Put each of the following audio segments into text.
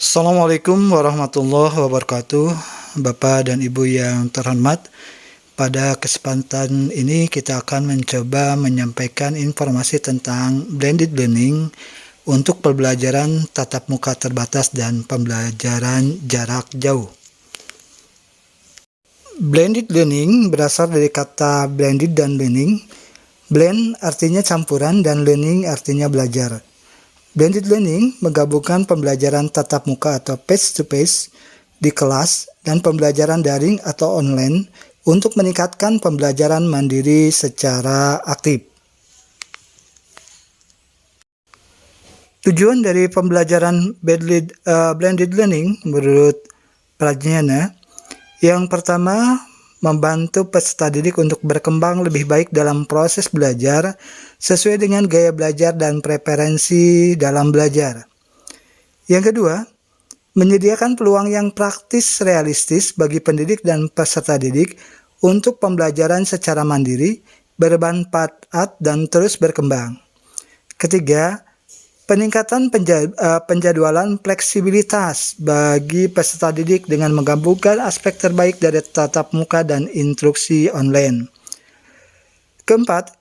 Assalamualaikum warahmatullahi wabarakatuh, Bapak dan Ibu yang terhormat. Pada kesempatan ini kita akan mencoba menyampaikan informasi tentang blended learning untuk pembelajaran tatap muka terbatas dan pembelajaran jarak jauh. Blended learning berasal dari kata blended dan learning. Blend artinya campuran dan learning artinya belajar. Blended learning menggabungkan pembelajaran tatap muka atau face-to-face di kelas dan pembelajaran daring atau online untuk meningkatkan pembelajaran mandiri secara aktif. Tujuan dari pembelajaran blended learning menurut Prajnana, yang pertama, membantu peserta didik untuk berkembang lebih baik dalam proses belajar sesuai dengan gaya belajar dan preferensi dalam belajar. Yang kedua, menyediakan peluang yang praktis realistis bagi pendidik dan peserta didik untuk pembelajaran secara mandiri, bermanfaat dan terus berkembang. Ketiga, peningkatan penjadwalan fleksibilitas bagi peserta didik dengan menggabungkan aspek terbaik dari tatap muka dan instruksi online. Keempat,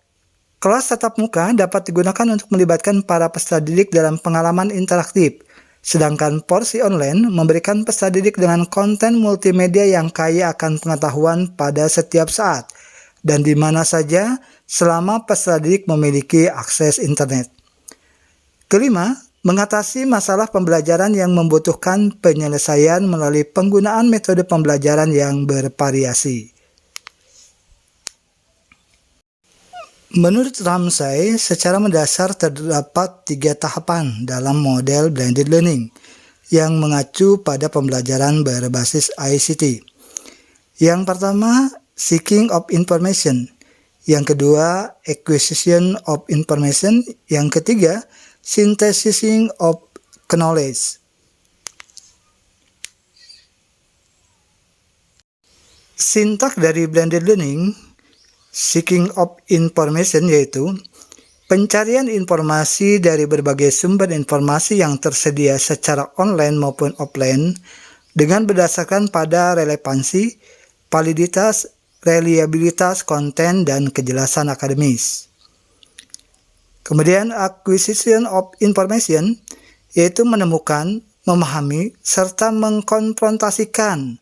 kelas tatap muka dapat digunakan untuk melibatkan para peserta didik dalam pengalaman interaktif, sedangkan porsi online memberikan peserta didik dengan konten multimedia yang kaya akan pengetahuan pada setiap saat dan di mana saja selama peserta didik memiliki akses internet. Kelima, mengatasi masalah pembelajaran yang membutuhkan penyelesaian melalui penggunaan metode pembelajaran yang bervariasi. Menurut Ramsay, secara mendasar terdapat 3 tahapan dalam model blended learning yang mengacu pada pembelajaran berbasis ICT. Yang pertama, seeking of information. Yang kedua, acquisition of information. Yang ketiga, synthesizing of knowledge. Sintak dari blended learning, seeking of information, yaitu pencarian informasi dari berbagai sumber informasi yang tersedia secara online maupun offline dengan berdasarkan pada relevansi, validitas, reliabilitas konten, dan kejelasan akademis. Kemudian acquisition of information, yaitu menemukan, memahami, serta mengkonfrontasikan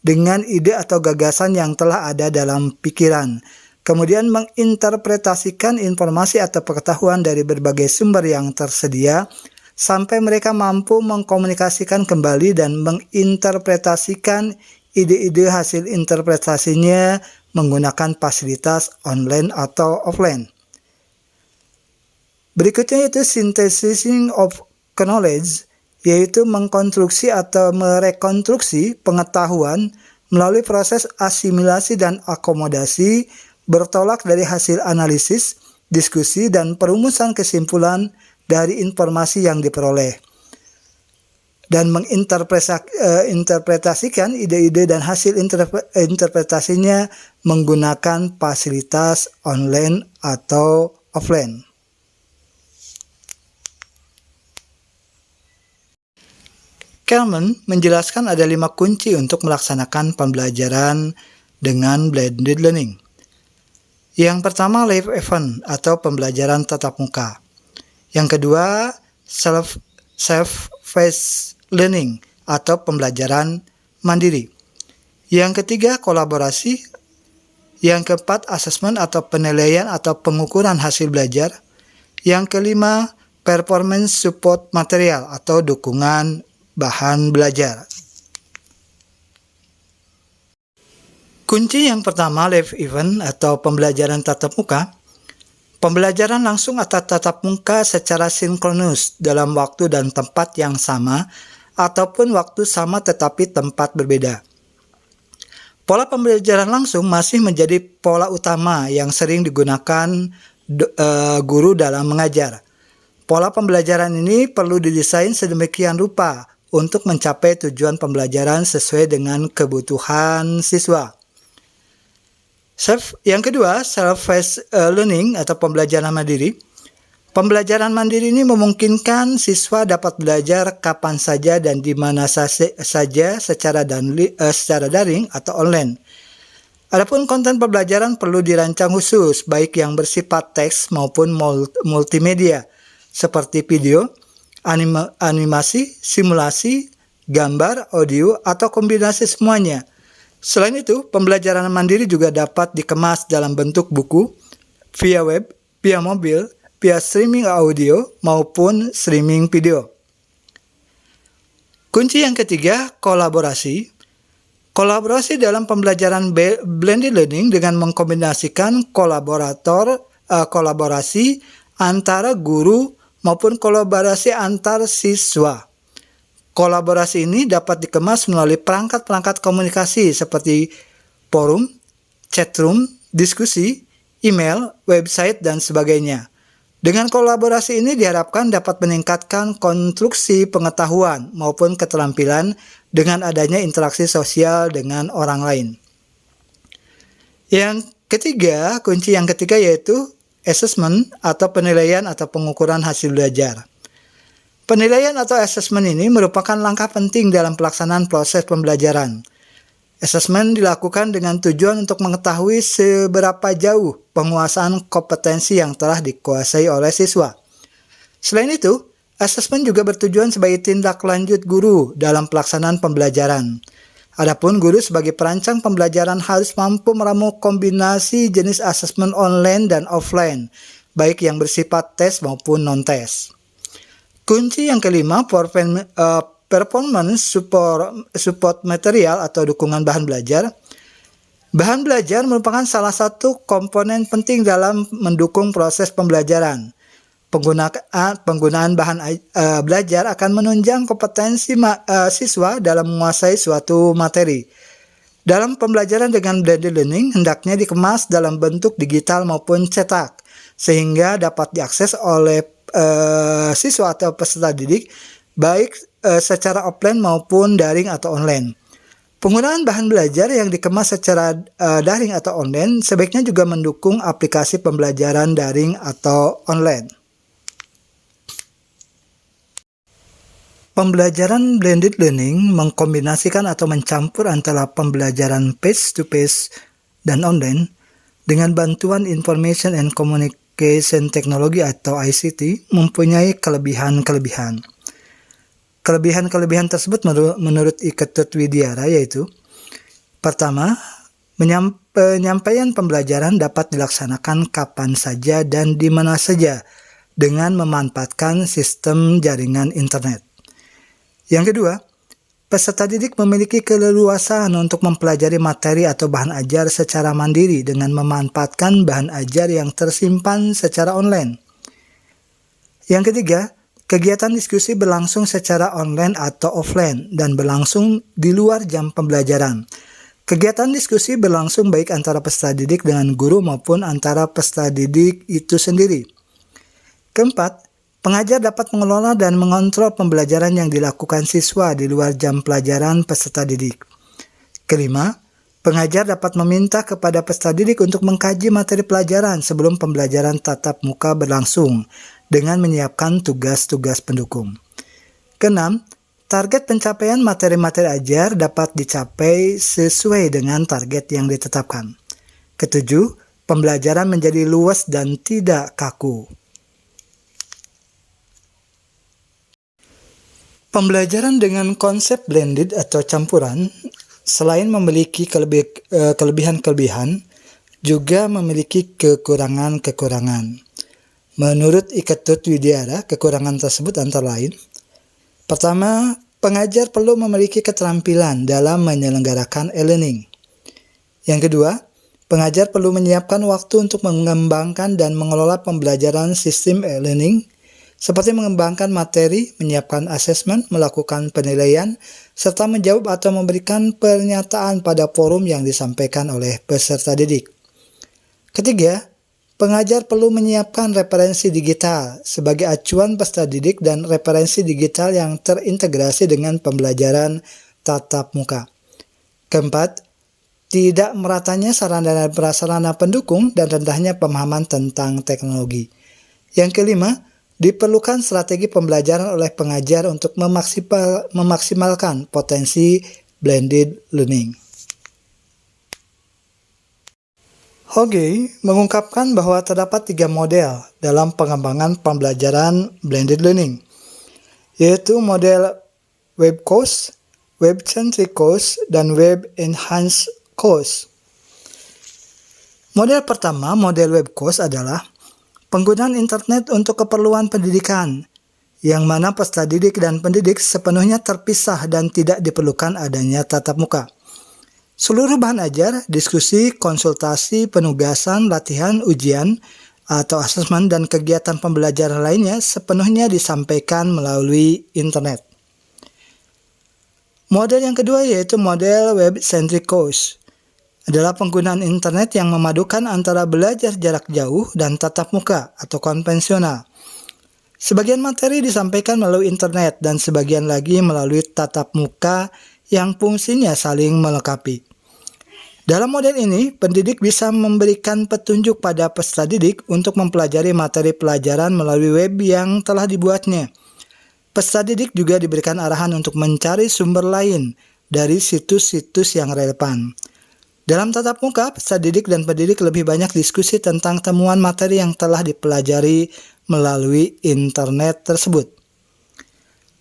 dengan ide atau gagasan yang telah ada dalam pikiran. Kemudian menginterpretasikan informasi atau pengetahuan dari berbagai sumber yang tersedia, sampai mereka mampu mengkomunikasikan kembali dan menginterpretasikan ide-ide hasil interpretasinya menggunakan fasilitas online atau offline. Berikutnya itu synthesizing of knowledge, yaitu mengkonstruksi atau merekonstruksi pengetahuan melalui proses asimilasi dan akomodasi bertolak dari hasil analisis, diskusi, dan perumusan kesimpulan dari informasi yang diperoleh. Dan menginterpretasikan ide-ide dan hasil interpretasinya menggunakan fasilitas online atau offline. Kelman menjelaskan ada 5 kunci untuk melaksanakan pembelajaran dengan blended learning. Yang pertama, live event atau pembelajaran tatap muka. Yang kedua, self-paced learning atau pembelajaran mandiri. Yang ketiga, kolaborasi. Yang keempat, assessment atau penilaian atau pengukuran hasil belajar. Yang kelima, performance support material atau dukungan bahan belajar. Kunci yang pertama, live event atau pembelajaran tatap muka. Pembelajaran langsung atau tatap muka secara sinkronus dalam waktu dan tempat yang sama ataupun waktu sama tetapi tempat berbeda. Pola pembelajaran langsung masih menjadi pola utama yang sering digunakan guru dalam mengajar. Pola pembelajaran ini perlu didesain sedemikian rupa untuk mencapai tujuan pembelajaran sesuai dengan kebutuhan siswa. Yang kedua, self-paced learning atau pembelajaran mandiri. Pembelajaran mandiri ini memungkinkan siswa dapat belajar kapan saja dan di mana saja secara daring atau online. Adapun konten pembelajaran perlu dirancang khusus, baik yang bersifat teks maupun multimedia, seperti video, animasi, simulasi, gambar, audio, atau kombinasi semuanya. Selain itu, pembelajaran mandiri juga dapat dikemas dalam bentuk buku, via web, via mobil, via streaming audio, maupun streaming video. Kunci yang ketiga, kolaborasi. Kolaborasi dalam pembelajaran blended learning dengan mengkombinasikan kolaborasi antara guru maupun kolaborasi antar siswa. Kolaborasi ini dapat dikemas melalui perangkat-perangkat komunikasi seperti forum, chatroom, diskusi, email, website, dan sebagainya. Dengan kolaborasi ini diharapkan dapat meningkatkan konstruksi pengetahuan maupun keterampilan dengan adanya interaksi sosial dengan orang lain. Kunci yang ketiga yaitu assessment atau penilaian atau pengukuran hasil belajar. Penilaian atau assessment ini merupakan langkah penting dalam pelaksanaan proses pembelajaran. Assessment dilakukan dengan tujuan untuk mengetahui seberapa jauh penguasaan kompetensi yang telah dikuasai oleh siswa. Selain itu, assessment juga bertujuan sebagai tindak lanjut guru dalam pelaksanaan pembelajaran. Adapun guru sebagai perancang pembelajaran harus mampu meramu kombinasi jenis assessment online dan offline, baik yang bersifat tes maupun non-tes. Kunci yang kelima, performance support material atau dukungan bahan belajar. Bahan belajar merupakan salah satu komponen penting dalam mendukung proses pembelajaran. Penggunaan bahan belajar akan menunjang kompetensi siswa dalam menguasai suatu materi. Dalam pembelajaran dengan blended learning, hendaknya dikemas dalam bentuk digital maupun cetak, sehingga dapat diakses oleh siswa atau peserta didik, baik secara offline maupun daring atau online. Penggunaan bahan belajar yang dikemas secara daring atau online sebaiknya juga mendukung aplikasi pembelajaran daring atau online. Pembelajaran blended learning mengkombinasikan atau mencampur antara pembelajaran face-to-face dan online dengan bantuan Information and Communication Technology atau ICT mempunyai kelebihan-kelebihan. Kelebihan-kelebihan tersebut menurut Iketut Widyara yaitu: pertama, penyampaian pembelajaran dapat dilaksanakan kapan saja dan di mana saja dengan memanfaatkan sistem jaringan internet. Yang kedua, peserta didik memiliki keleluasaan untuk mempelajari materi atau bahan ajar secara mandiri dengan memanfaatkan bahan ajar yang tersimpan secara online. Yang ketiga, kegiatan diskusi berlangsung secara online atau offline dan berlangsung di luar jam pembelajaran. Kegiatan diskusi berlangsung baik antara peserta didik dengan guru maupun antara peserta didik itu sendiri. Keempat, pengajar dapat mengelola dan mengontrol pembelajaran yang dilakukan siswa di luar jam pelajaran peserta didik. Kelima, pengajar dapat meminta kepada peserta didik untuk mengkaji materi pelajaran sebelum pembelajaran tatap muka berlangsung dengan menyiapkan tugas-tugas pendukung. Keenam, target pencapaian materi-materi ajar dapat dicapai sesuai dengan target yang ditetapkan. Ketujuh, pembelajaran menjadi luas dan tidak kaku. Pembelajaran dengan konsep blended atau campuran selain memiliki kelebihan-kelebihan, juga memiliki kekurangan-kekurangan. Menurut Iketut Widyara, kekurangan tersebut antara lain: pertama, pengajar perlu memiliki keterampilan dalam menyelenggarakan e-learning. Yang kedua, pengajar perlu menyiapkan waktu untuk mengembangkan dan mengelola pembelajaran sistem e-learning, seperti mengembangkan materi, menyiapkan asesmen, melakukan penilaian, serta menjawab atau memberikan pernyataan pada forum yang disampaikan oleh peserta didik. Ketiga, pengajar perlu menyiapkan referensi digital sebagai acuan peserta didik dan referensi digital yang terintegrasi dengan pembelajaran tatap muka. Keempat, tidak meratanya sarana dan prasarana pendukung dan rendahnya pemahaman tentang teknologi. Yang kelima, Diperlukan strategi pembelajaran oleh pengajar untuk memaksimalkan potensi blended learning. Hoge mengungkapkan bahwa terdapat 3 model dalam pengembangan pembelajaran blended learning, yaitu model Web Course, Web-Centric Course, dan Web-Enhanced Course. Model pertama, model Web Course adalah penggunaan internet untuk keperluan pendidikan, yang mana peserta didik dan pendidik sepenuhnya terpisah dan tidak diperlukan adanya tatap muka. Seluruh bahan ajar, diskusi, konsultasi, penugasan, latihan, ujian, atau asesmen dan kegiatan pembelajaran lainnya sepenuhnya disampaikan melalui internet. Model yang kedua yaitu model Web-Centric Course. Adalah penggunaan internet yang memadukan antara belajar jarak jauh dan tatap muka atau konvensional. Sebagian materi disampaikan melalui internet dan sebagian lagi melalui tatap muka yang fungsinya saling melengkapi. Dalam model ini, pendidik bisa memberikan petunjuk pada peserta didik untuk mempelajari materi pelajaran melalui web yang telah dibuatnya. Peserta didik juga diberikan arahan untuk mencari sumber lain dari situs-situs yang relevan. Dalam tatap muka, peserta didik dan pendidik lebih banyak diskusi tentang temuan materi yang telah dipelajari melalui internet tersebut.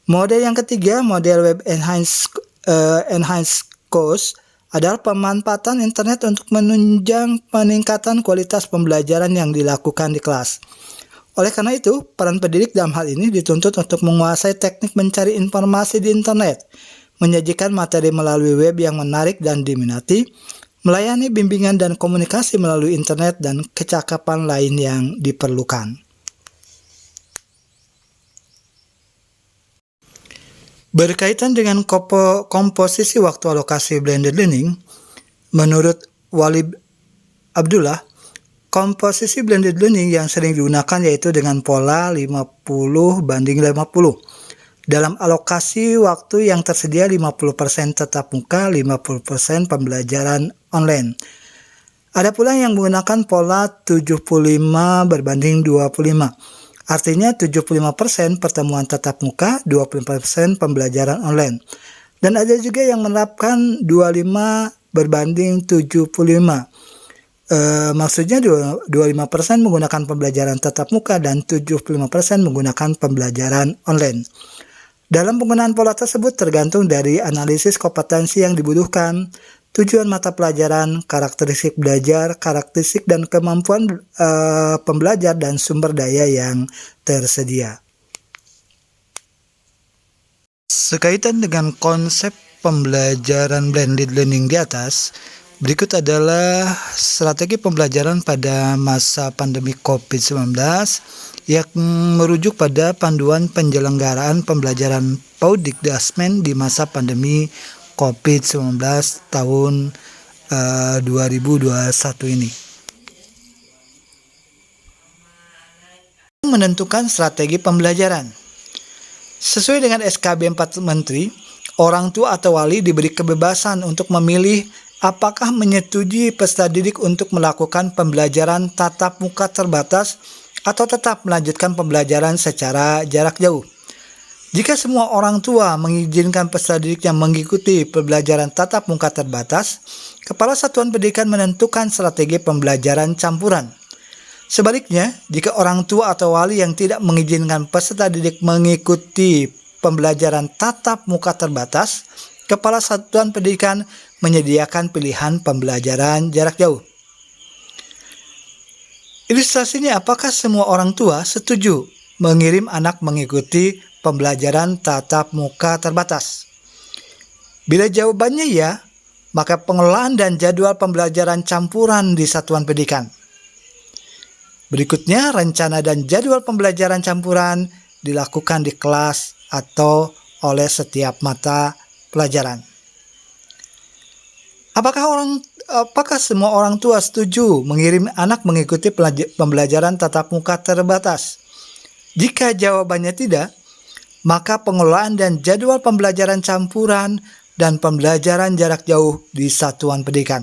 Model yang ketiga, model Web Enhanced Course, adalah pemanfaatan internet untuk menunjang peningkatan kualitas pembelajaran yang dilakukan di kelas. Oleh karena itu, peran pendidik dalam hal ini dituntut untuk menguasai teknik mencari informasi di internet, menyajikan materi melalui web yang menarik dan diminati, melayani bimbingan dan komunikasi melalui internet, dan kecakapan lain yang diperlukan. Berkaitan dengan komposisi waktu alokasi blended learning, menurut Walid Abdullah, komposisi blended learning yang sering digunakan yaitu dengan pola 50-50. Dalam alokasi waktu yang tersedia 50% tatap muka, 50% pembelajaran online. Ada pula yang menggunakan pola 75/25. Artinya 75% pertemuan tatap muka, 25% pembelajaran online. Dan ada juga yang menerapkan 25/75. Maksudnya 25% menggunakan pembelajaran tatap muka dan 75% menggunakan pembelajaran online. Dalam penggunaan pola tersebut tergantung dari analisis kompetensi yang dibutuhkan, tujuan mata pelajaran, karakteristik belajar, karakteristik dan kemampuan pembelajar, dan sumber daya yang tersedia. Sekaitan dengan konsep pembelajaran blended learning di atas, berikut adalah strategi pembelajaran pada masa pandemi COVID-19 yang merujuk pada panduan penyelenggaraan pembelajaran PAUD Dikdasmen di masa pandemi COVID-19 tahun 2021 ini. Menentukan strategi pembelajaran. Sesuai dengan SKB 4 Menteri, orang tua atau wali diberi kebebasan untuk memilih apakah menyetujui peserta didik untuk melakukan pembelajaran tatap muka terbatas atau tetap melanjutkan pembelajaran secara jarak jauh. Jika semua orang tua mengizinkan peserta didiknya mengikuti pembelajaran tatap muka terbatas, Kepala Satuan Pendidikan menentukan strategi pembelajaran campuran. Sebaliknya, jika orang tua atau wali yang tidak mengizinkan peserta didik mengikuti pembelajaran tatap muka terbatas, Kepala Satuan Pendidikan menyediakan pilihan pembelajaran jarak jauh. Ilustrasinya, apakah semua orang tua setuju mengirim anak mengikuti pembelajaran tatap muka terbatas? Bila jawabannya ya, maka pengelolaan dan jadwal pembelajaran campuran di satuan pendidikan. Berikutnya, rencana dan jadwal pembelajaran campuran dilakukan di kelas atau oleh setiap mata pelajaran. Apakah semua orang tua setuju mengirim anak mengikuti pembelajaran tatap muka terbatas? Jika jawabannya tidak, maka pengelolaan dan jadwal pembelajaran campuran dan pembelajaran jarak jauh di satuan pendidikan.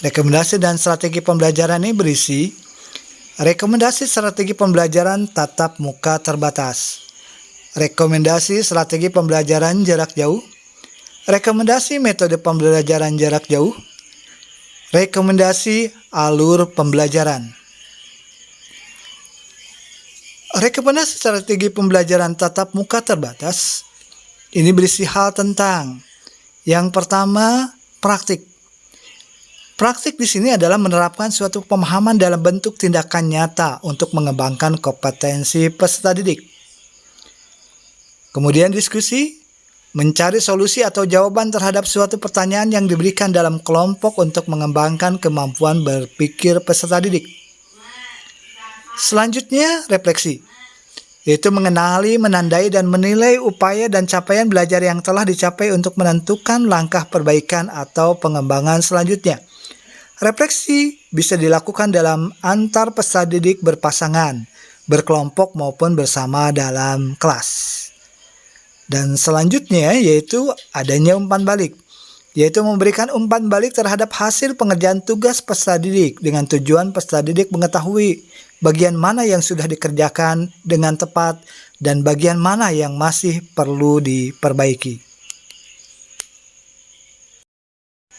Rekomendasi dan strategi pembelajaran ini berisi Rekomendasi strategi pembelajaran tatap muka terbatas. Rekomendasi strategi pembelajaran jarak jauh. Rekomendasi metode pembelajaran jarak jauh. Rekomendasi alur pembelajaran. Rekomendasi strategi pembelajaran tatap muka terbatas ini berisi hal tentang yang pertama, praktik. Praktik di sini adalah menerapkan suatu pemahaman dalam bentuk tindakan nyata untuk mengembangkan kompetensi peserta didik. Kemudian diskusi, mencari solusi atau jawaban terhadap suatu pertanyaan yang diberikan dalam kelompok untuk mengembangkan kemampuan berpikir peserta didik. Selanjutnya, refleksi, yaitu mengenali, menandai, dan menilai upaya dan capaian belajar yang telah dicapai untuk menentukan langkah perbaikan atau pengembangan selanjutnya. Refleksi bisa dilakukan dalam antar peserta didik berpasangan, berkelompok maupun bersama dalam kelas. Dan selanjutnya yaitu adanya umpan balik, yaitu memberikan umpan balik terhadap hasil pengerjaan tugas peserta didik dengan tujuan peserta didik mengetahui bagian mana yang sudah dikerjakan dengan tepat dan bagian mana yang masih perlu diperbaiki.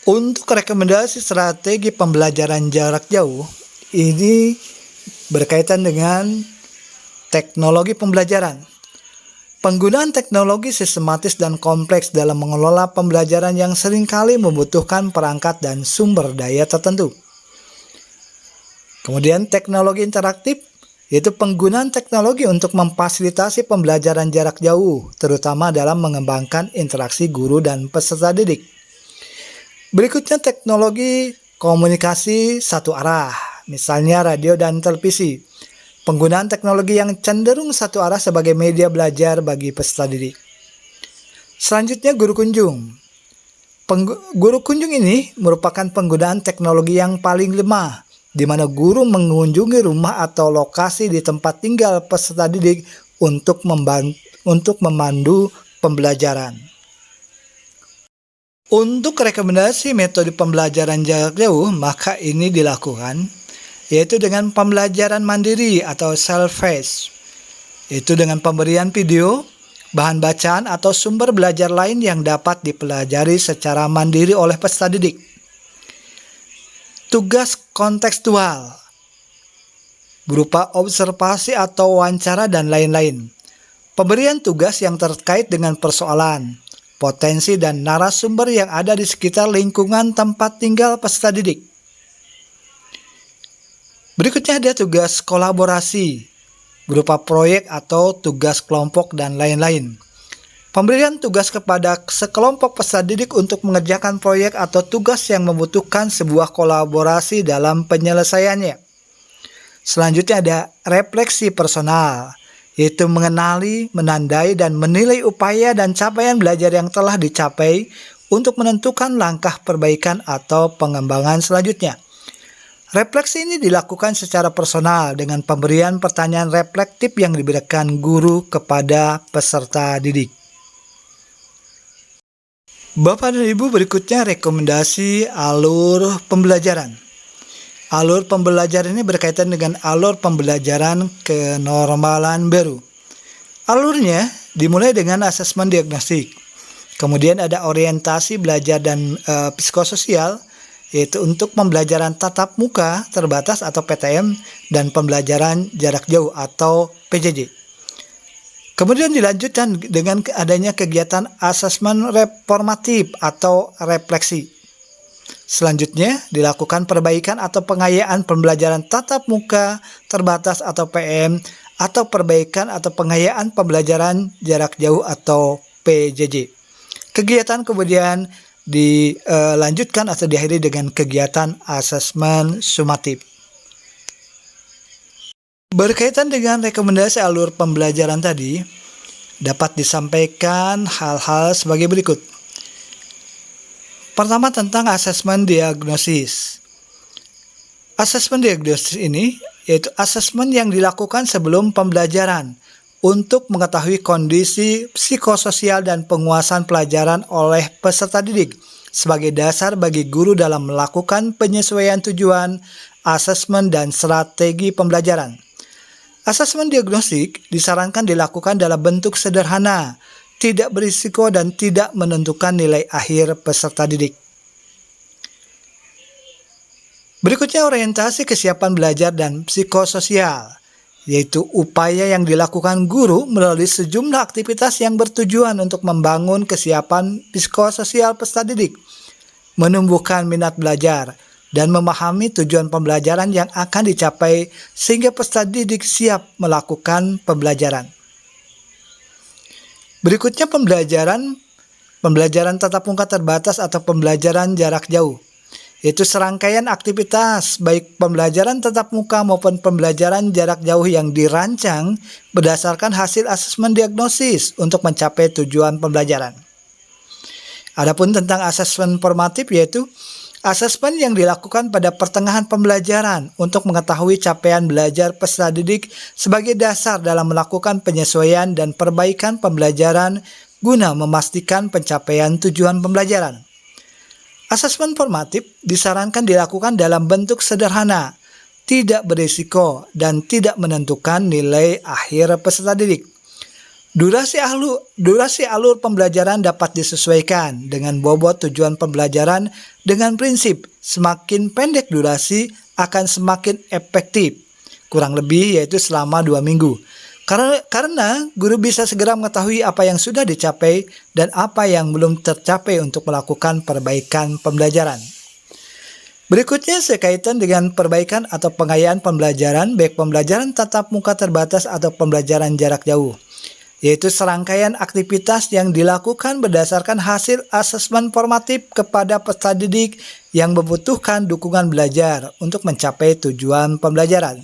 Untuk rekomendasi strategi pembelajaran jarak jauh, ini berkaitan dengan teknologi pembelajaran. Penggunaan teknologi sistematis dan kompleks dalam mengelola pembelajaran yang seringkali membutuhkan perangkat dan sumber daya tertentu. Kemudian teknologi interaktif, yaitu penggunaan teknologi untuk memfasilitasi pembelajaran jarak jauh, terutama dalam mengembangkan interaksi guru dan peserta didik. Berikutnya teknologi komunikasi satu arah, misalnya radio dan televisi. Penggunaan teknologi yang cenderung satu arah sebagai media belajar bagi peserta didik. Selanjutnya guru kunjung. Guru kunjung ini merupakan penggunaan teknologi yang paling lemah, di mana guru mengunjungi rumah atau lokasi di tempat tinggal peserta didik untuk memandu pembelajaran. Untuk rekomendasi metode pembelajaran jarak jauh, maka ini dilakukan, yaitu dengan pembelajaran mandiri atau self-paced, yaitu dengan pemberian video, bahan bacaan atau sumber belajar lain yang dapat dipelajari secara mandiri oleh peserta didik. Tugas kontekstual, berupa observasi atau wawancara dan lain-lain. Pemberian tugas yang terkait dengan persoalan, potensi dan narasumber yang ada di sekitar lingkungan tempat tinggal peserta didik. Berikutnya ada tugas kolaborasi, berupa proyek atau tugas kelompok dan lain-lain. Pemberian tugas kepada sekelompok peserta didik untuk mengerjakan proyek atau tugas yang membutuhkan sebuah kolaborasi dalam penyelesaiannya. Selanjutnya ada refleksi personal, yaitu mengenali, menandai, dan menilai upaya dan capaian belajar yang telah dicapai untuk menentukan langkah perbaikan atau pengembangan selanjutnya. Refleksi ini dilakukan secara personal dengan pemberian pertanyaan reflektif yang diberikan guru kepada peserta didik. Bapak dan Ibu, berikutnya rekomendasi alur pembelajaran. Alur pembelajaran ini berkaitan dengan alur pembelajaran kenormalan baru. Alurnya dimulai dengan asesmen diagnostik. Kemudian ada orientasi belajar dan psikososial, yaitu untuk pembelajaran tatap muka terbatas atau PTM dan pembelajaran jarak jauh atau PJJ. Kemudian dilanjutkan dengan adanya kegiatan asesmen reformatif atau refleksi. Selanjutnya dilakukan perbaikan atau pengayaan pembelajaran tatap muka terbatas atau PM atau perbaikan atau pengayaan pembelajaran jarak jauh atau PJJ. Kegiatan kemudian dilanjutkan atau diakhiri dengan kegiatan asesmen sumatif. Berkaitan dengan rekomendasi alur pembelajaran tadi, dapat disampaikan hal-hal sebagai berikut. Pertama, tentang asesmen diagnosis. Asesmen diagnosis ini yaitu asesmen yang dilakukan sebelum pembelajaran untuk mengetahui kondisi psikososial dan penguasaan pelajaran oleh peserta didik sebagai dasar bagi guru dalam melakukan penyesuaian tujuan asesmen dan strategi pembelajaran. Asesmen diagnostik disarankan dilakukan dalam bentuk sederhana, tidak berisiko dan tidak menentukan nilai akhir peserta didik. Berikutnya orientasi kesiapan belajar dan psikososial, yaitu upaya yang dilakukan guru melalui sejumlah aktivitas yang bertujuan untuk membangun kesiapan psikososial peserta didik, menumbuhkan minat belajar, dan memahami tujuan pembelajaran yang akan dicapai sehingga peserta didik siap melakukan pembelajaran. Berikutnya pembelajaran tatap muka terbatas atau pembelajaran jarak jauh, yaitu serangkaian aktivitas baik pembelajaran tatap muka maupun pembelajaran jarak jauh yang dirancang berdasarkan hasil asesmen diagnosis untuk mencapai tujuan pembelajaran. Adapun tentang asesmen formatif, yaitu asesmen yang dilakukan pada pertengahan pembelajaran untuk mengetahui capaian belajar peserta didik sebagai dasar dalam melakukan penyesuaian dan perbaikan pembelajaran guna memastikan pencapaian tujuan pembelajaran. Asesmen formatif disarankan dilakukan dalam bentuk sederhana, tidak berisiko, dan tidak menentukan nilai akhir peserta didik. Durasi alur pembelajaran dapat disesuaikan dengan bobot tujuan pembelajaran dengan prinsip semakin pendek durasi akan semakin efektif, kurang lebih yaitu selama 2 minggu. Karena guru bisa segera mengetahui apa yang sudah dicapai dan apa yang belum tercapai untuk melakukan perbaikan pembelajaran. Berikutnya sekaitan dengan perbaikan atau pengayaan pembelajaran, baik pembelajaran tatap muka terbatas atau pembelajaran jarak jauh, yaitu serangkaian aktivitas yang dilakukan berdasarkan hasil asesmen formatif kepada peserta didik yang membutuhkan dukungan belajar untuk mencapai tujuan pembelajaran.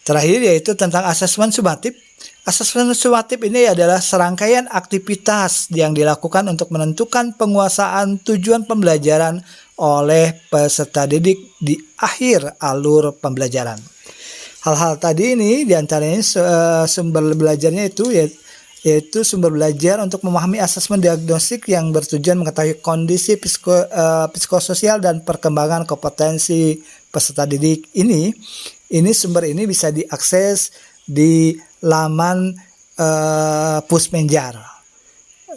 Terakhir yaitu tentang asesmen sumatif. Asesmen sumatif ini adalah serangkaian aktivitas yang dilakukan untuk menentukan penguasaan tujuan pembelajaran oleh peserta didik di akhir alur pembelajaran. Hal-hal tadi ini diantaranya sumber belajarnya yaitu sumber belajar untuk memahami asesmen diagnostik yang bertujuan mengetahui kondisi psikososial dan perkembangan kompetensi peserta didik ini. Sumber ini bisa diakses di laman Pusmenjar.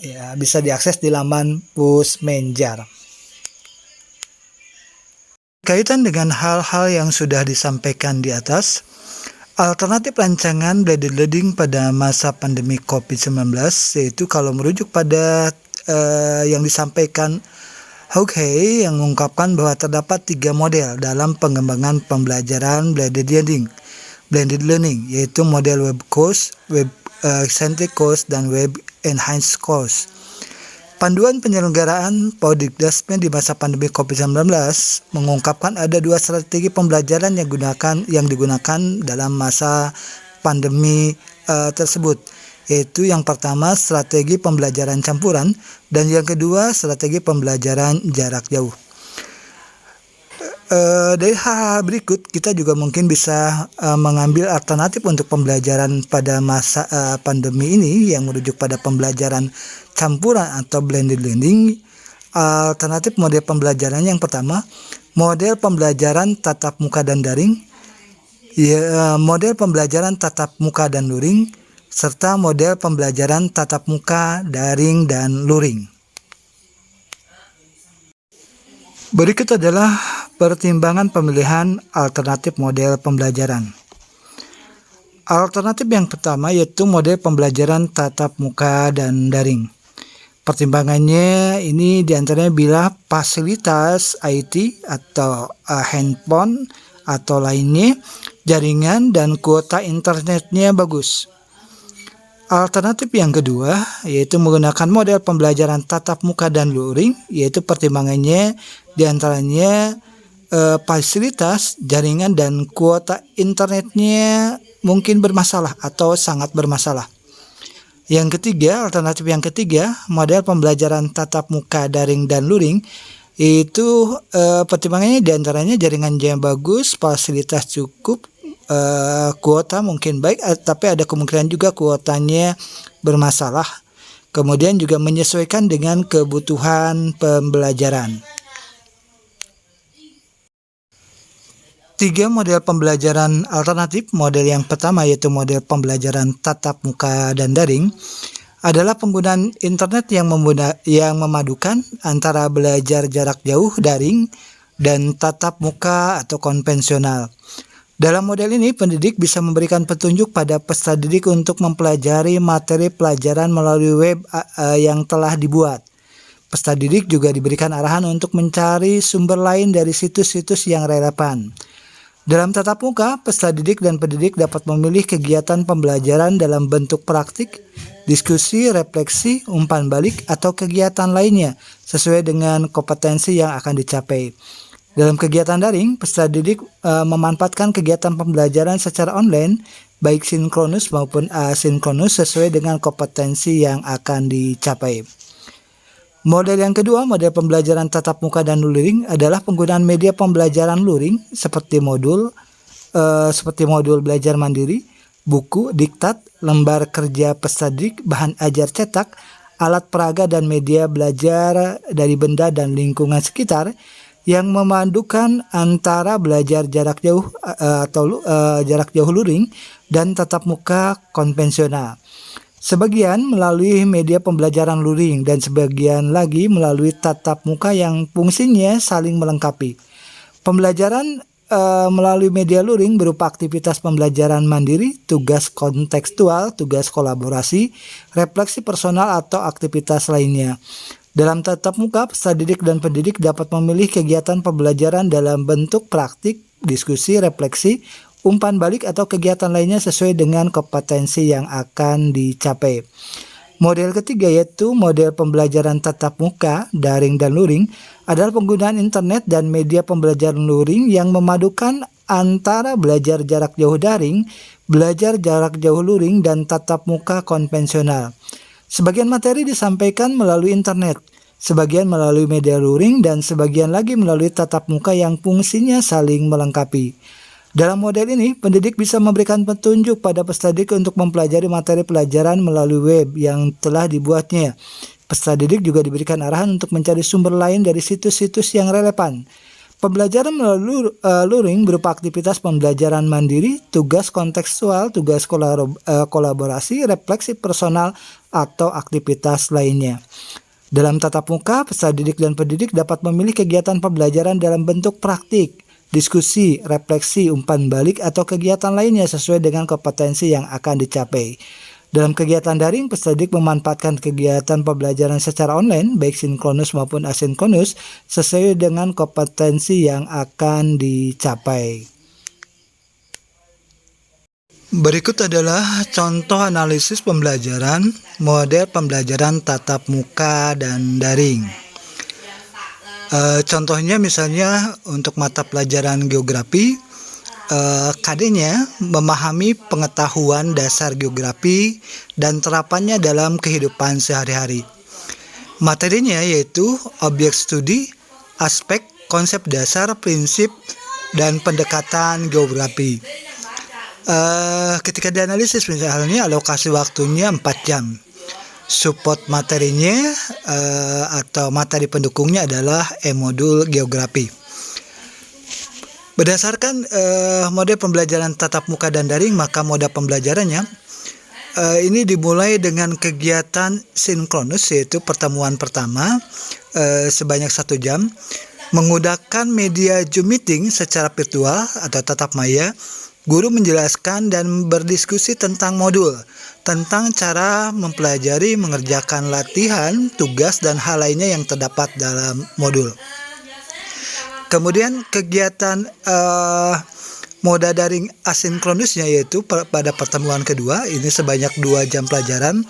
Ya, bisa diakses di laman Pusmenjar. Kaitan dengan hal-hal yang sudah disampaikan di atas, alternatif rancangan blended learning pada masa pandemi COVID-19, yaitu kalau merujuk pada yang disampaikan Haughey yang mengungkapkan bahwa terdapat 3 model dalam pengembangan pembelajaran blended learning, yaitu model web course, web centric course, dan web enhanced course. Panduan penyelenggaraan Podikdasmen di masa pandemi COVID-19 mengungkapkan ada 2 strategi pembelajaran yang digunakan dalam masa pandemi tersebut, yaitu yang pertama strategi pembelajaran campuran dan yang kedua strategi pembelajaran jarak jauh. Dari hal berikut kita juga mungkin bisa mengambil alternatif untuk pembelajaran pada masa pandemi ini yang merujuk pada pembelajaran campuran atau blended learning. Alternatif model pembelajaran yang pertama, model pembelajaran tatap muka dan daring, model pembelajaran tatap muka dan luring, serta model pembelajaran tatap muka, daring, dan luring. Berikut adalah pertimbangan pemilihan alternatif model pembelajaran. Alternatif yang pertama yaitu model pembelajaran tatap muka dan daring. Pertimbangannya ini diantaranya bila fasilitas IT atau handphone atau lainnya, jaringan dan kuota internetnya bagus. Alternatif yang kedua yaitu menggunakan model pembelajaran tatap muka dan luring, yaitu pertimbangannya diantaranya fasilitas, jaringan, dan kuota internetnya mungkin bermasalah atau sangat bermasalah. Alternatif yang ketiga, model pembelajaran tatap muka, daring, dan luring, itu pertimbangannya diantaranya jaringannya bagus, fasilitas cukup, kuota mungkin baik, tapi ada kemungkinan juga kuotanya bermasalah. Kemudian juga menyesuaikan dengan kebutuhan pembelajaran. Tiga model pembelajaran alternatif. Model yang pertama yaitu model pembelajaran tatap muka dan daring adalah penggunaan internet yang memadukan antara belajar jarak jauh daring dan tatap muka atau konvensional. Dalam model ini, pendidik bisa memberikan petunjuk pada peserta didik untuk mempelajari materi pelajaran melalui web yang telah dibuat. Peserta didik juga diberikan arahan untuk mencari sumber lain dari situs-situs yang relevan. Dalam tatap muka, peserta didik dan pendidik dapat memilih kegiatan pembelajaran dalam bentuk praktik, diskusi, refleksi, umpan balik, atau kegiatan lainnya sesuai dengan kompetensi yang akan dicapai. Dalam kegiatan daring, peserta didik memanfaatkan kegiatan pembelajaran secara online, baik sinkronus maupun asinkronus sesuai dengan kompetensi yang akan dicapai. Model yang kedua, model pembelajaran tatap muka dan luring adalah penggunaan media pembelajaran luring seperti modul belajar mandiri, buku, diktat, lembar kerja peserta didik, bahan ajar cetak, alat peraga dan media belajar dari benda dan lingkungan sekitar yang memadukan antara belajar jarak jauh jarak jauh luring dan tatap muka konvensional. Sebagian melalui media pembelajaran luring dan sebagian lagi melalui tatap muka yang fungsinya saling melengkapi. Pembelajaran melalui media luring berupa aktivitas pembelajaran mandiri, tugas kontekstual, tugas kolaborasi, refleksi personal atau aktivitas lainnya. Dalam tatap muka, peserta didik dan pendidik dapat memilih kegiatan pembelajaran dalam bentuk praktik, diskusi, refleksi, umpan balik atau kegiatan lainnya sesuai dengan kompetensi yang akan dicapai. Model ketiga yaitu model pembelajaran tatap muka, daring dan luring adalah penggunaan internet dan media pembelajaran luring yang memadukan antara belajar jarak jauh daring, belajar jarak jauh luring, dan tatap muka konvensional. Sebagian materi disampaikan melalui internet, sebagian melalui media luring, dan sebagian lagi melalui tatap muka yang fungsinya saling melengkapi. Dalam model ini, pendidik bisa memberikan petunjuk pada peserta didik untuk mempelajari materi pelajaran melalui web yang telah dibuatnya. Peserta didik juga diberikan arahan untuk mencari sumber lain dari situs-situs yang relevan. Pembelajaran melalui luring berupa aktivitas pembelajaran mandiri, tugas kontekstual, tugas kolaborasi, refleksi personal, atau aktivitas lainnya. Dalam tatap muka, peserta didik dan pendidik dapat memilih kegiatan pembelajaran dalam bentuk praktik, diskusi, refleksi, umpan balik, atau kegiatan lainnya sesuai dengan kompetensi yang akan dicapai. Dalam kegiatan daring, peserta didik memanfaatkan kegiatan pembelajaran secara online, baik sinkronus maupun asinkronus, sesuai dengan kompetensi yang akan dicapai. Berikut adalah contoh analisis pembelajaran, model pembelajaran tatap muka dan daring. Contohnya misalnya untuk mata pelajaran geografi, KD-nya memahami pengetahuan dasar geografi dan terapannya dalam kehidupan sehari-hari. Materinya yaitu objek studi, aspek, konsep dasar, prinsip, dan pendekatan geografi. Ketika dianalisis misalnya alokasi waktunya 4 jam. Support materinya atau materi pendukungnya adalah e-modul geografi. Berdasarkan model pembelajaran tatap muka dan daring, maka moda pembelajarannya ini dimulai dengan kegiatan sinkronus, yaitu pertemuan pertama sebanyak 1 jam, menggunakan media Zoom meeting secara virtual atau tatap maya. Guru menjelaskan dan berdiskusi tentang modul, tentang cara mempelajari, mengerjakan latihan, tugas, dan hal lainnya yang terdapat dalam modul. Kemudian kegiatan moda daring asinkronusnya yaitu pada pertemuan kedua, ini sebanyak 2 jam pelajaran.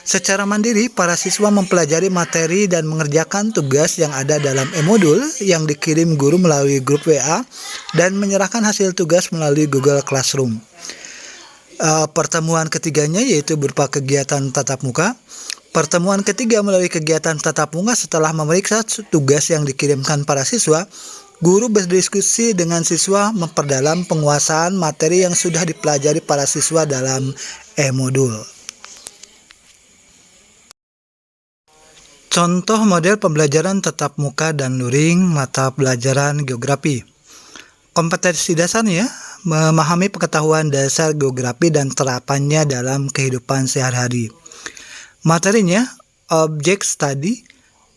Secara mandiri, para siswa mempelajari materi dan mengerjakan tugas yang ada dalam e-modul yang dikirim guru melalui grup WA dan menyerahkan hasil tugas melalui Google Classroom. Pertemuan ketiganya yaitu berupa kegiatan tatap muka. Pertemuan ketiga melalui kegiatan tatap muka setelah memeriksa tugas yang dikirimkan para siswa, guru berdiskusi dengan siswa memperdalam penguasaan materi yang sudah dipelajari para siswa dalam e-modul. Contoh model pembelajaran tatap muka dan luring mata pelajaran geografi. Kompetensi dasarnya memahami pengetahuan dasar geografi dan terapannya dalam kehidupan sehari-hari. Materinya objek studi,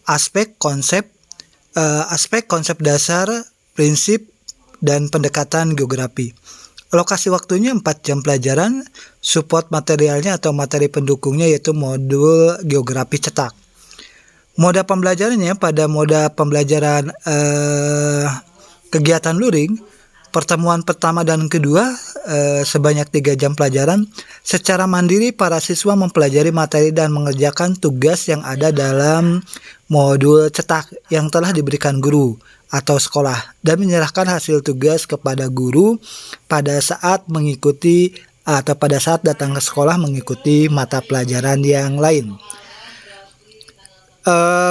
aspek konsep dasar, prinsip, dan pendekatan geografi. Alokasi waktunya 4 jam pelajaran, support materialnya atau materi pendukungnya yaitu modul geografi cetak. Moda pembelajarannya pada moda pembelajaran kegiatan luring, pertemuan pertama dan kedua sebanyak 3 jam pelajaran. Secara mandiri para siswa mempelajari materi dan mengerjakan tugas yang ada dalam modul cetak yang telah diberikan guru atau sekolah dan menyerahkan hasil tugas kepada guru pada saat datang ke sekolah mengikuti mata pelajaran yang lain.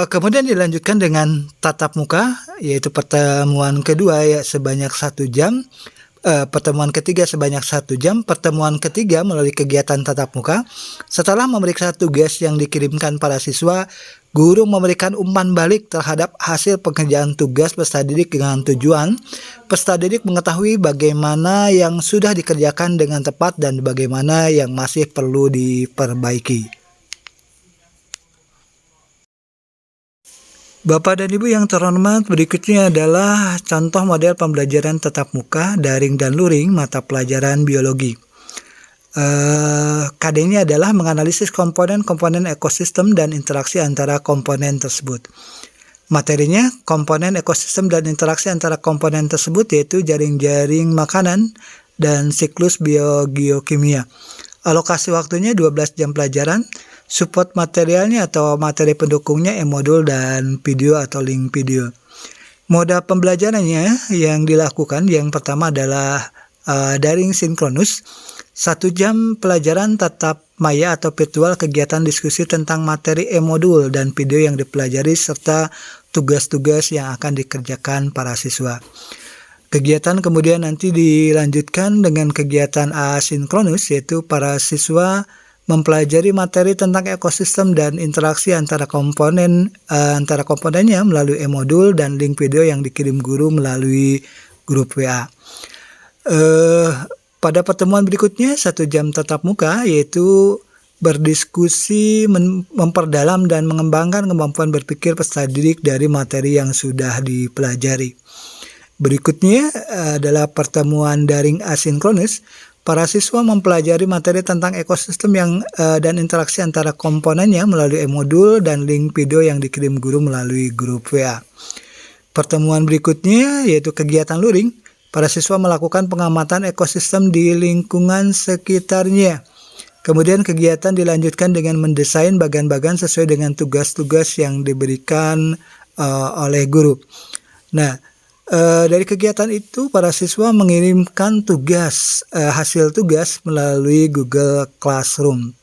Kemudian dilanjutkan dengan tatap muka, yaitu pertemuan kedua sebanyak 1 jam, pertemuan ketiga sebanyak 1 jam, pertemuan ketiga melalui kegiatan tatap muka. Setelah memeriksa tugas yang dikirimkan para siswa, guru memberikan umpan balik terhadap hasil pengerjaan tugas peserta didik dengan tujuan peserta didik mengetahui bagaimana yang sudah dikerjakan dengan tepat dan bagaimana yang masih perlu diperbaiki. Bapak dan Ibu yang terhormat, berikutnya adalah contoh model pembelajaran tatap muka, daring dan luring, mata pelajaran biologi. KD-nya adalah menganalisis komponen-komponen ekosistem dan interaksi antara komponen tersebut. Materinya, komponen ekosistem dan interaksi antara komponen tersebut yaitu jaring-jaring makanan dan siklus biogeokimia. Alokasi waktunya 12 jam pelajaran. Support materialnya atau materi pendukungnya e-modul dan video atau link video. Moda pembelajarannya yang dilakukan yang pertama adalah daring sinkronus. 1 jam pelajaran tatap maya atau virtual, kegiatan diskusi tentang materi e-modul dan video yang dipelajari serta tugas-tugas yang akan dikerjakan para siswa. Kegiatan kemudian nanti dilanjutkan dengan kegiatan asinkronus, yaitu para siswa mempelajari materi tentang ekosistem dan interaksi antara komponennya melalui e-modul dan link video yang dikirim guru melalui grup WA. Pada pertemuan berikutnya 1 jam tatap muka, yaitu berdiskusi memperdalam dan mengembangkan kemampuan berpikir peserta didik dari materi yang sudah dipelajari. Berikutnya adalah pertemuan daring asinkronus. Para siswa mempelajari materi tentang ekosistem dan interaksi antara komponennya melalui e-modul dan link video yang dikirim guru melalui grup WA. Pertemuan berikutnya yaitu kegiatan luring. Para siswa melakukan pengamatan ekosistem di lingkungan sekitarnya. Kemudian kegiatan dilanjutkan dengan mendesain bagan-bagan sesuai dengan tugas-tugas yang diberikan oleh guru. Nah, dari kegiatan itu para siswa mengirimkan hasil tugas melalui Google Classroom.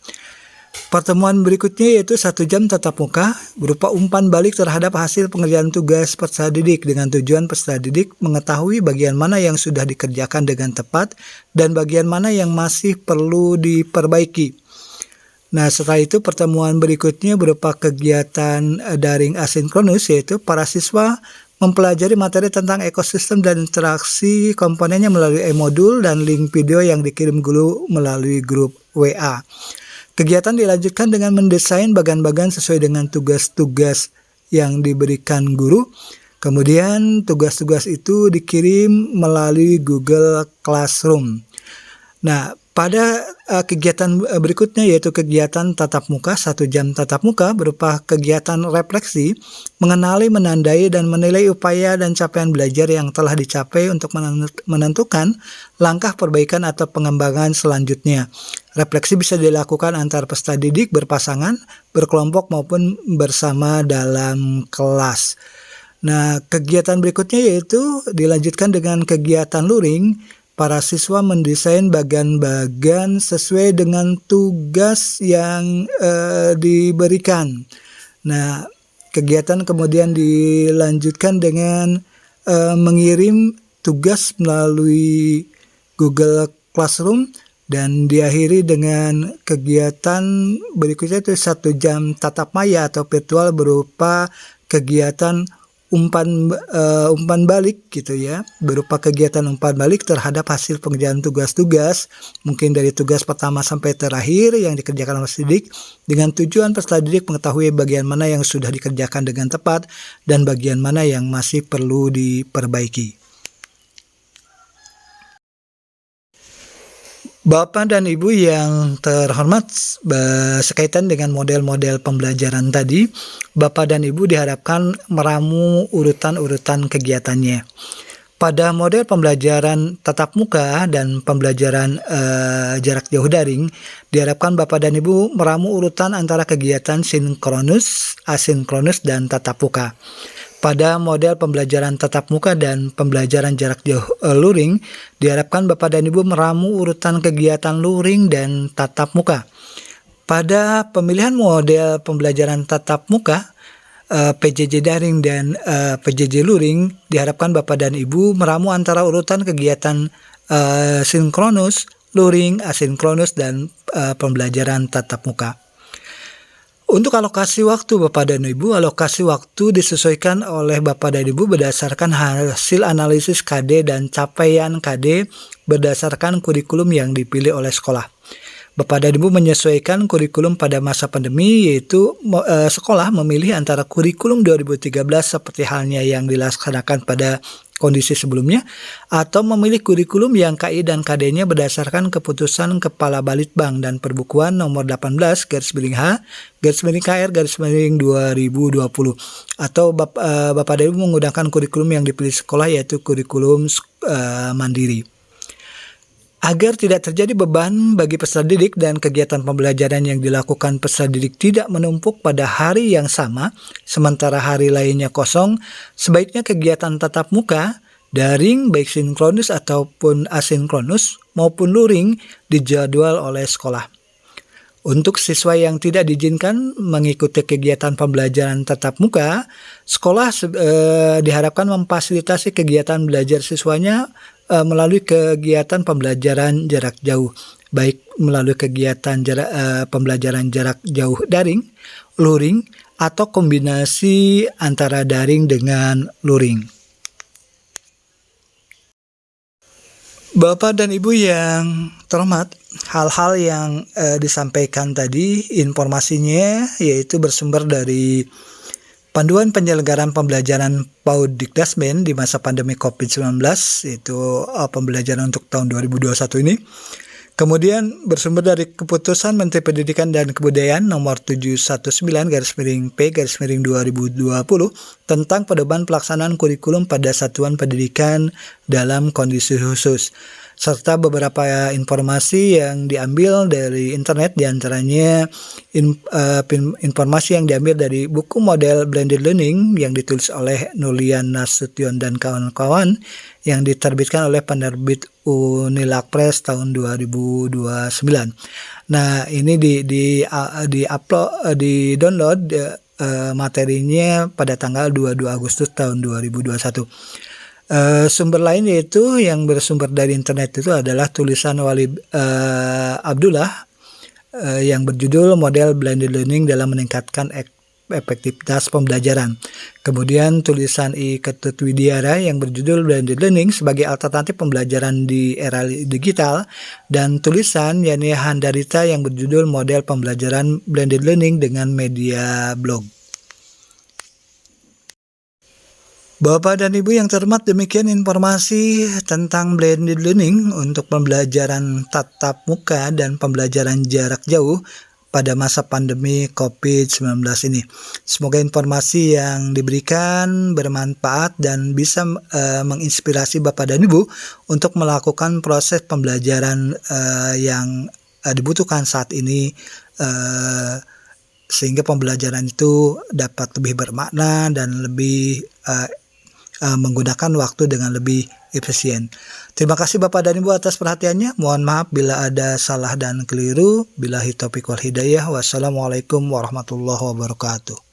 Pertemuan berikutnya yaitu 1 jam tatap muka berupa umpan balik terhadap hasil pengerjaan tugas peserta didik dengan tujuan peserta didik mengetahui bagian mana yang sudah dikerjakan dengan tepat dan bagian mana yang masih perlu diperbaiki. Nah, setelah itu pertemuan berikutnya berupa kegiatan daring asinkronus, yaitu para siswa mempelajari materi tentang ekosistem dan interaksi komponennya melalui e-modul dan link video yang dikirim guru melalui grup WA. Kegiatan dilanjutkan dengan mendesain bagan-bagan sesuai dengan tugas-tugas yang diberikan guru. Kemudian tugas-tugas itu dikirim melalui Google Classroom. Nah, pada kegiatan berikutnya yaitu kegiatan tatap muka, 1 jam tatap muka berupa kegiatan refleksi, mengenali, menandai, dan menilai upaya dan capaian belajar yang telah dicapai untuk menentukan langkah perbaikan atau pengembangan selanjutnya. Refleksi bisa dilakukan antar peserta didik, berpasangan, berkelompok, maupun bersama dalam kelas. Nah, kegiatan berikutnya yaitu dilanjutkan dengan kegiatan luring. Para siswa mendesain bagan-bagan sesuai dengan tugas yang diberikan. Nah, kegiatan kemudian dilanjutkan dengan mengirim tugas melalui Google Classroom dan diakhiri dengan kegiatan berikutnya itu 1 jam tatap maya atau virtual berupa kegiatan umpan balik gitu ya, berupa kegiatan umpan balik terhadap hasil pengerjaan tugas-tugas, mungkin dari tugas pertama sampai terakhir yang dikerjakan oleh peserta didik, dengan tujuan peserta didik mengetahui bagian mana yang sudah dikerjakan dengan tepat dan bagian mana yang masih perlu diperbaiki. Bapak dan Ibu yang terhormat, sekaitan dengan model-model pembelajaran tadi, Bapak dan Ibu diharapkan meramu urutan-urutan kegiatannya. Pada model pembelajaran tatap muka dan pembelajaran jarak jauh daring, diharapkan Bapak dan Ibu meramu urutan antara kegiatan sinkronus, asinkronus, dan tatap muka. Pada model pembelajaran tatap muka dan pembelajaran jarak jauh luring, diharapkan Bapak dan Ibu meramu urutan kegiatan luring dan tatap muka. Pada pemilihan model pembelajaran tatap muka, PJJ daring dan PJJ luring, diharapkan Bapak dan Ibu meramu antara urutan kegiatan sinkronus, luring, asinkronus, dan pembelajaran tatap muka. Untuk alokasi waktu Bapak dan Ibu, alokasi waktu disesuaikan oleh Bapak dan Ibu berdasarkan hasil analisis KD dan capaian KD berdasarkan kurikulum yang dipilih oleh sekolah. Bapak dan Ibu menyesuaikan kurikulum pada masa pandemi, yaitu sekolah memilih antara kurikulum 2013 seperti halnya yang dilaksanakan pada kondisi sebelumnya, atau memilih kurikulum yang KI dan KD-nya berdasarkan keputusan Kepala Balitbang dan Perbukuan nomor 18/H/KR/2020, atau Bapak dan Ibu menggunakan kurikulum yang dipilih sekolah, yaitu kurikulum mandiri. Agar tidak terjadi beban bagi peserta didik dan kegiatan pembelajaran yang dilakukan peserta didik tidak menumpuk pada hari yang sama, sementara hari lainnya kosong, sebaiknya kegiatan tatap muka, daring baik sinkronus ataupun asinkronus maupun luring dijadwal oleh sekolah. Untuk siswa yang tidak diizinkan mengikuti kegiatan pembelajaran tatap muka, sekolah diharapkan memfasilitasi kegiatan belajar siswanya melalui kegiatan pembelajaran jarak jauh, baik melalui kegiatan pembelajaran jarak jauh daring, luring, atau kombinasi antara daring dengan luring. Bapak dan Ibu yang terhormat, hal-hal yang disampaikan tadi informasinya yaitu bersumber dari Panduan Penyelenggaraan Pembelajaran PAUD Dikdasmen di masa pandemi COVID-19, yaitu pembelajaran untuk tahun 2021 ini. Kemudian bersumber dari Keputusan Menteri Pendidikan dan Kebudayaan nomor 719/P/2020 tentang pedoman pelaksanaan kurikulum pada satuan pendidikan dalam kondisi khusus, serta beberapa informasi yang diambil dari internet, diantaranya informasi yang diambil dari buku model Blended Learning yang ditulis oleh Nulian Nasution dan kawan-kawan yang diterbitkan oleh penerbit Unilag Press tahun 2029. Nah, ini di download materinya pada tanggal 22 Agustus tahun 2021. Sumber lain yaitu yang bersumber dari internet itu adalah tulisan Wali Abdullah yang berjudul Model Blended Learning dalam Meningkatkan Efektivitas Pembelajaran. Kemudian tulisan I. Ketut Widiara yang berjudul Blended Learning sebagai alternatif pembelajaran di era digital, dan tulisan Yani Handarita yang berjudul Model Pembelajaran Blended Learning dengan Media Blog. Bapak dan Ibu yang terhormat, demikian informasi tentang blended learning untuk pembelajaran tatap muka dan pembelajaran jarak jauh pada masa pandemi COVID-19 ini. Semoga informasi yang diberikan bermanfaat dan bisa menginspirasi Bapak dan Ibu untuk melakukan proses pembelajaran yang dibutuhkan saat ini, sehingga pembelajaran itu dapat lebih bermakna dan lebih menggunakan waktu dengan lebih efisien. Terima kasih Bapak dan Ibu atas perhatiannya. Mohon maaf bila ada salah dan keliru. Billahi taufiq wal hidayah. Wassalamualaikum warahmatullahi wabarakatuh.